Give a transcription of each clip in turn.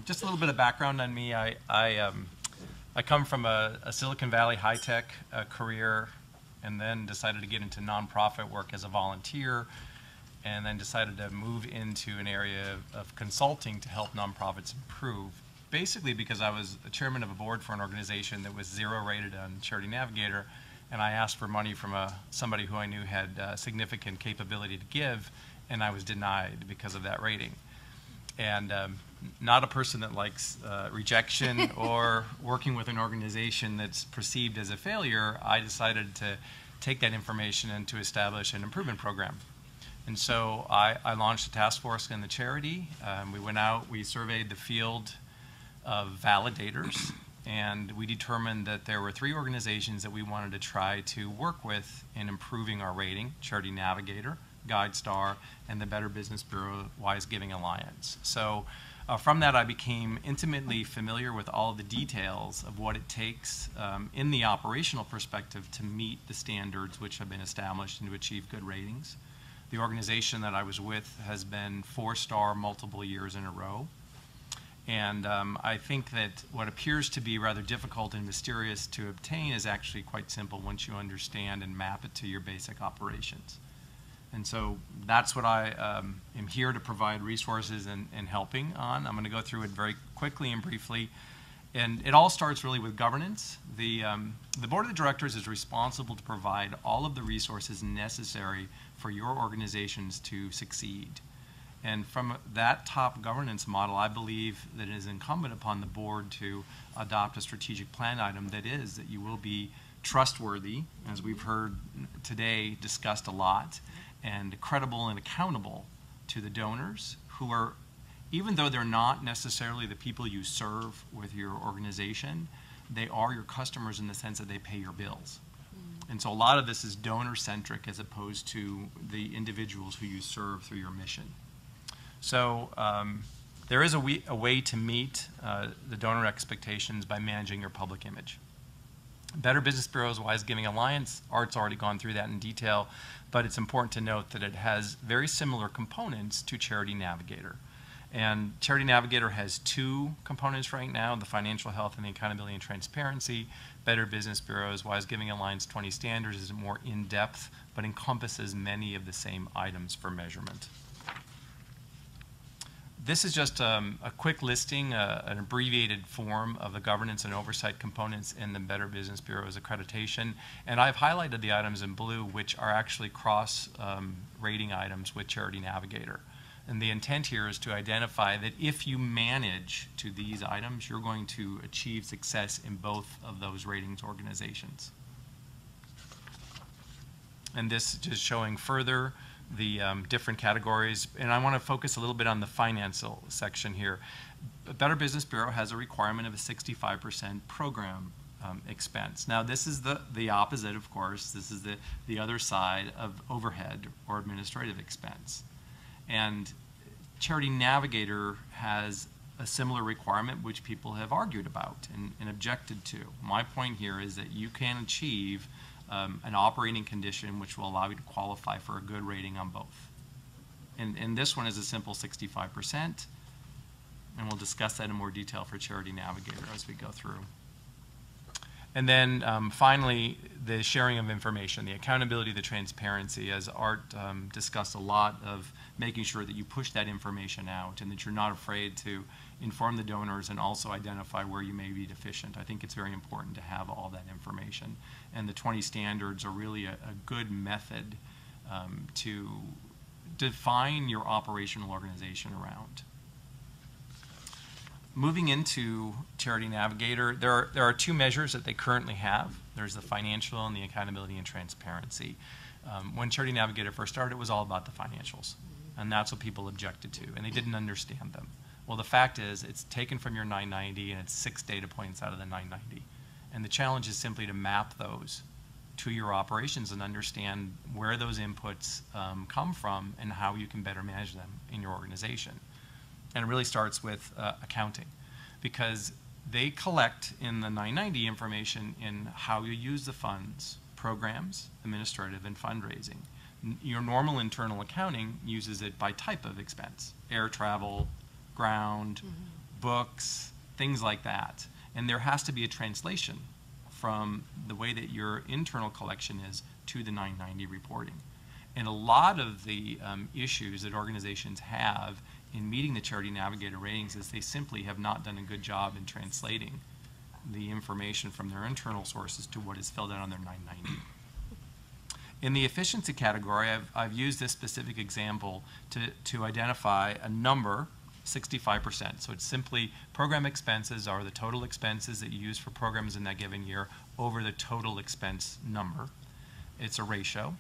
Just a little bit of background on me. I come from a Silicon Valley high-tech career, and then decided to get into nonprofit work as a volunteer, and then decided to move into an area of consulting to help nonprofits improve. Basically because I was a chairman of a board for an organization that was 0 rated on Charity Navigator, and I asked for money from somebody who I knew had significant capability to give, and I was denied because of that rating. And not a person that likes rejection or working with an organization that's perceived as a failure, I decided to take that information and to establish an improvement program. And so I launched a task force in the charity. We went out, we surveyed the field of validators, and we determined that there were 3 organizations that we wanted to try to work with in improving our rating: Charity Navigator, GuideStar, and the Better Business Bureau Wise Giving Alliance. So from that, I became intimately familiar with all of the details of what it takes in the operational perspective to meet the standards which have been established and to achieve good ratings. The organization that I was with has been 4-star multiple years in a row. And I think that what appears to be rather difficult and mysterious to obtain is actually quite simple once you understand and map it to your basic operations. And so that's what I am here to provide resources and helping on. I'm going to go through it very quickly and briefly. And it all starts really with governance. The board of directors is responsible to provide all of the resources necessary for your organizations to succeed. And from that top governance model, I believe that it is incumbent upon the board to adopt a strategic plan item that you will be trustworthy, as we've heard today discussed a lot, and credible and accountable to the donors who are, even though they're not necessarily the people you serve with your organization, they are your customers in the sense that they pay your bills. And so a lot of this is donor-centric as opposed to the individuals who you serve through your mission. So there is a way to meet the donor expectations by managing your public image. Better Business Bureau's Wise Giving Alliance, Art's already gone through that in detail, but it's important to note that it has very similar components to Charity Navigator. And Charity Navigator has 2 components right now: the financial health and the accountability and transparency. Better Business Bureau's Wise Giving Alliance 20 Standards is more in-depth, but encompasses many of the same items for measurement. This is just a quick listing, an abbreviated form of the governance and oversight components in the Better Business Bureau's accreditation. And I've highlighted the items in blue, which are actually cross-rating items with Charity Navigator. And the intent here is to identify that if you manage to these items, you're going to achieve success in both of those ratings organizations. And this is just showing further the different categories, and I want to focus a little bit on the financial section here. Better Business Bureau has a requirement of a 65% program expense. Now this is the opposite, of course. This is the other side of overhead or administrative expense. And Charity Navigator has a similar requirement which people have argued about and objected to. My point here is that you can achieve an operating condition which will allow you to qualify for a good rating on both. And this one is a simple 65%, and we'll discuss that in more detail for Charity Navigator as we go through. And then finally, the sharing of information, the accountability, the transparency, as Art discussed a lot of making sure that you push that information out and that you're not afraid to inform the donors and also identify where you may be deficient. I think it's very important to have all that information. And the 20 standards are really a good method to define your operational organization around. Moving into Charity Navigator, there are 2 measures that they currently have. There's the financial and the accountability and transparency. When Charity Navigator first started, it was all about the financials. And that's what people objected to, and they didn't understand them. Well, the fact is, it's taken from your 990, and it's 6 data points out of the 990. And the challenge is simply to map those to your operations and understand where those inputs come from and how you can better manage them in your organization. And it really starts with accounting, because they collect in the 990 information in how you use the funds, programs, administrative, and fundraising. Your normal internal accounting uses it by type of expense: air travel, ground, books, things like that. And there has to be a translation from the way that your internal collection is to the 990 reporting. And a lot of the issues that organizations have in meeting the Charity Navigator ratings is they simply have not done a good job in translating the information from their internal sources to what is filled out on their 990. In the efficiency category, I've used this specific example to identify a number, 65%. So it's simply program expenses are the total expenses that you use for programs in that given year over the total expense number. It's a ratio.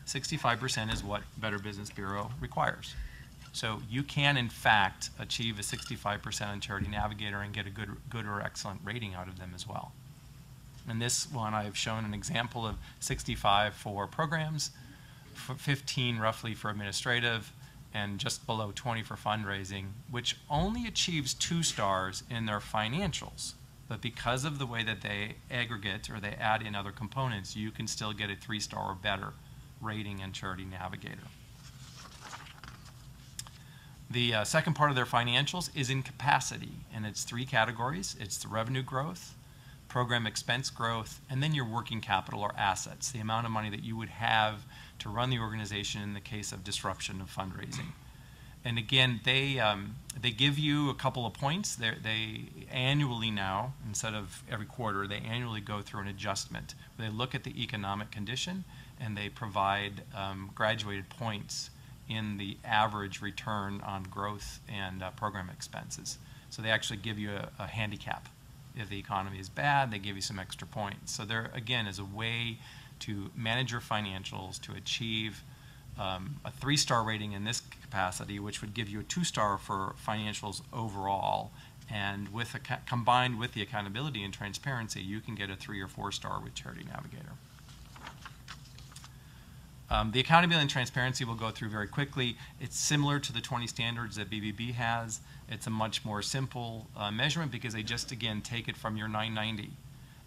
65% is what Better Business Bureau requires. So you can, in fact, achieve a 65% on Charity Navigator and get a good or excellent rating out of them as well. In this one, I've shown an example of 65 for programs, 15 roughly for administrative, and just below 20 for fundraising, which only achieves 2 stars in their financials. But because of the way that they aggregate or they add in other components, you can still get a 3-star or better rating in Charity Navigator. The second part of their financials is in capacity, and it's 3 categories. It's the revenue growth, program expense growth, and then your working capital or assets, the amount of money that you would have to run the organization in the case of disruption of fundraising. And again, they give you a couple of points. They annually now, instead of every quarter, they annually go through an adjustment. They look at the economic condition and they provide graduated points in the average return on growth and program expenses. So they actually give you a handicap. If the economy is bad, they give you some extra points. So there, again, is a way to manage your financials to achieve a 3-star rating in this capacity, which would give you a 2-star for financials overall. And with combined with the accountability and transparency, you can get a 3 or 4-star with Charity Navigator. The accountability and transparency we'll go through very quickly. It's similar to the 20 standards that BBB has. It's a much more simple measurement because they just, again, take it from your 990.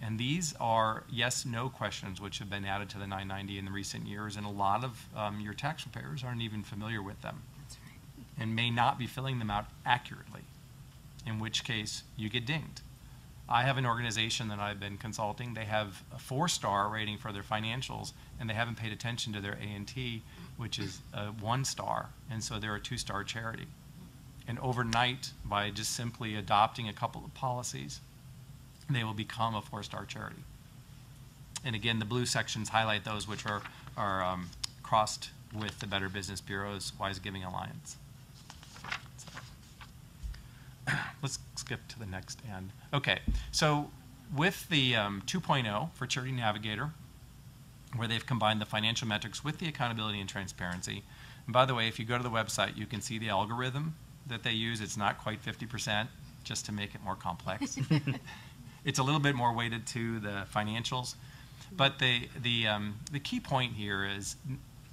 And these are yes/no questions which have been added to the 990 in the recent years, and a lot of your tax preparers aren't even familiar with them. That's right. And may not be filling them out accurately, in which case you get dinged. I have an organization that I've been consulting. They have a 4-star rating for their financials, and they haven't paid attention to their A&T, which is a 1-star, and so they're a 2-star charity. And overnight, by just simply adopting a couple of policies, they will become a 4-star charity. And again, the blue sections highlight those which are crossed with the Better Business Bureau's Wise Giving Alliance. Let's skip to the next end. Okay, so with the 2.0 for Charity Navigator, where they've combined the financial metrics with the accountability and transparency. And by the way, if you go to the website, you can see the algorithm that they use. It's not quite 50%, just to make it more complex. It's a little bit more weighted to the financials. But the key point here is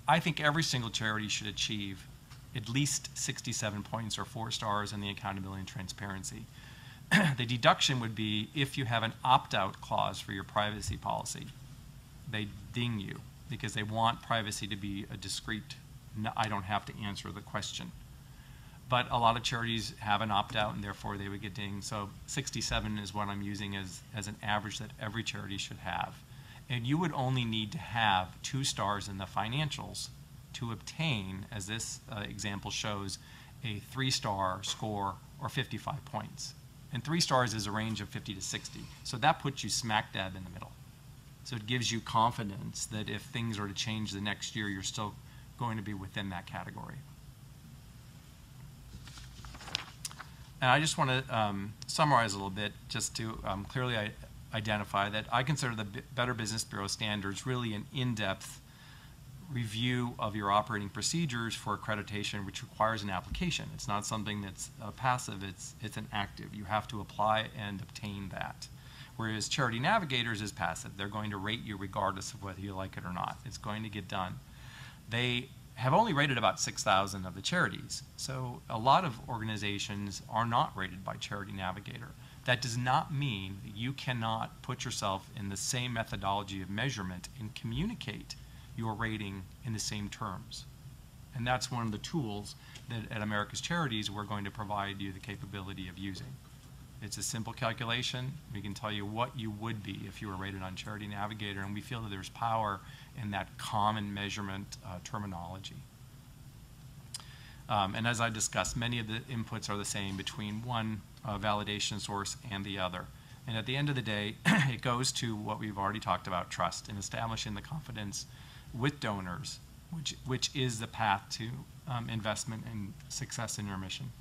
I think every single charity should achieve at least 67 points or 4 stars in the accountability and transparency. The deduction would be if you have an opt-out clause for your privacy policy. They ding you because they want privacy to be a discrete, I don't have to answer the question. But a lot of charities have an opt-out and therefore they would get dinged. So 67 is what I'm using as an average that every charity should have. And you would only need to have 2 stars in the financials to obtain, as this example shows, a 3-star score or 55 points. And 3 stars is a range of 50 to 60. So that puts you smack dab in the middle. So it gives you confidence that if things are to change the next year, you're still going to be within that category. And I just want to summarize a little bit just to clearly identify that I consider the Better Business Bureau standards really an in-depth review of your operating procedures for accreditation, which requires an application. It's not something that's passive, it's an active. You have to apply and obtain that. Whereas Charity Navigators is passive. They're going to rate you regardless of whether you like it or not. It's going to get done. They have only rated about 6,000 of the charities. So a lot of organizations are not rated by Charity Navigator. That does not mean that you cannot put yourself in the same methodology of measurement and communicate your rating in the same terms. And that's one of the tools that at America's Charities we're going to provide you the capability of using. It's a simple calculation. We can tell you what you would be if you were rated on Charity Navigator, and we feel that there's power in that common measurement terminology. And as I discussed, many of the inputs are the same between one validation source and the other. And at the end of the day, it goes to what we've already talked about, trust, and establishing the confidence with donors, which is the path to investment and success in your mission.